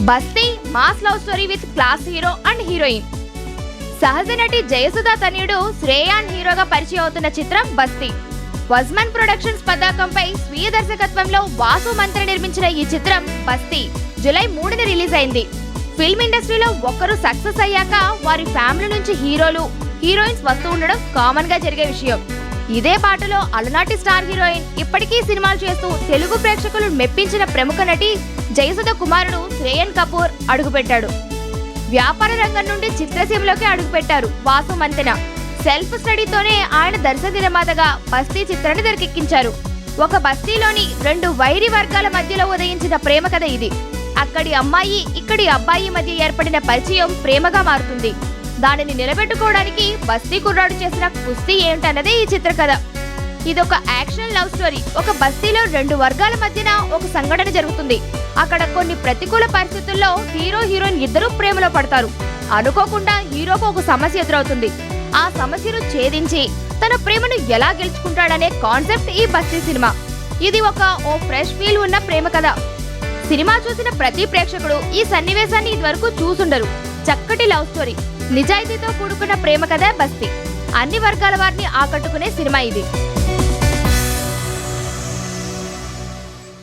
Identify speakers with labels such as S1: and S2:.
S1: బస్తీ mass love story with class hero and heroine. సహజ నటి జయసుధ తనయుడు శ్రేయాన్ హీరోగా పరిచయం అవుతున్న చిత్రం బస్తీ. వజ్మన్ ప్రొడక్షన్స్ పతాకంపై స్వీయ దర్శకత్వంలో వాసు మంత్ర నిర్మించిన ఈ చిత్రం బస్తీ జూలై 3న రిలీజ్ అయింది. ఫిల్మ్ ఇండస్ట్రీలో ఒక్కరు సక్సెస్ అయ్యాక వారి ఫ్యామిలీ నుంచి హీరోలు హీరోయిన్స్ వస్తూ ఉండడం కామన్ గా జరిగే విషయం. ఇదే బాటలో అలనాటి స్టార్ హీరోయిన్ ఇప్పటికీ సినిమాలు చేస్తూ తెలుగు ప్రేక్షకులు మెప్పించిన ప్రముఖ నటి జయసుధ కుమారుడు శ్రేయన్ కపూర్ అడుగుపెట్టాడు. వ్యాపార రంగం నుండి చిత్రసీమలోకి అడుగుపెట్టారు వాసు మంతెన. సెల్ఫ్ స్టడీతోనే ఆయన దర్శక నిర్మాతగా బస్తీ చిత్రాన్ని తెరకెక్కించారు. ఒక బస్తీలోని 2 వైరి వర్గాల మధ్యలో ఉదయించిన ప్రేమ కథ ఇది. అక్కడి అమ్మాయి ఇక్కడి అబ్బాయి మధ్య ఏర్పడిన పరిచయం ప్రేమగా మారుతుంది. దానిని నిలబెట్టుకోవడానికి బస్తీ కుర్రాడు చేసిన కుస్తీ ఏమిటన్నదే ఈ చిత్ర కథ. ఇదొక యాక్షన్ లవ్ స్టోరీ. ఒక బస్తీలో 2 వర్గాల మధ్యన ఒక సంఘటన జరుగుతుంది. అక్కడ కొన్ని ప్రతికూల పరిస్థితుల్లో హీరో హీరోయిన్ ఇద్దరూ ప్రేమలో పడతారు. అనుకోకుండా హీరోకు ఒక సమస్య ఎదురవుతుంది. ఆ సమస్యను ఛేదించి తన ప్రేమను ఎలా గెలుచుకుంటాడనే కాన్సెప్ట్ ఈ బస్తీ సినిమా. ఇది ఓ ఫ్రెష్ ఫీల్ ఉన్న ప్రేమ కథ. సినిమా చూసిన ప్రతి ప్రేక్షకుడు ఈ సన్నివేశాన్ని ఇదివరకు చూసుండరు. చక్కటి లవ్ స్టోరీ, నిజాయితీతో కూడుకున్న ప్రేమ కథ బస్తీ. అన్ని వర్గాల వారిని ఆకట్టుకునే సినిమా ఇది.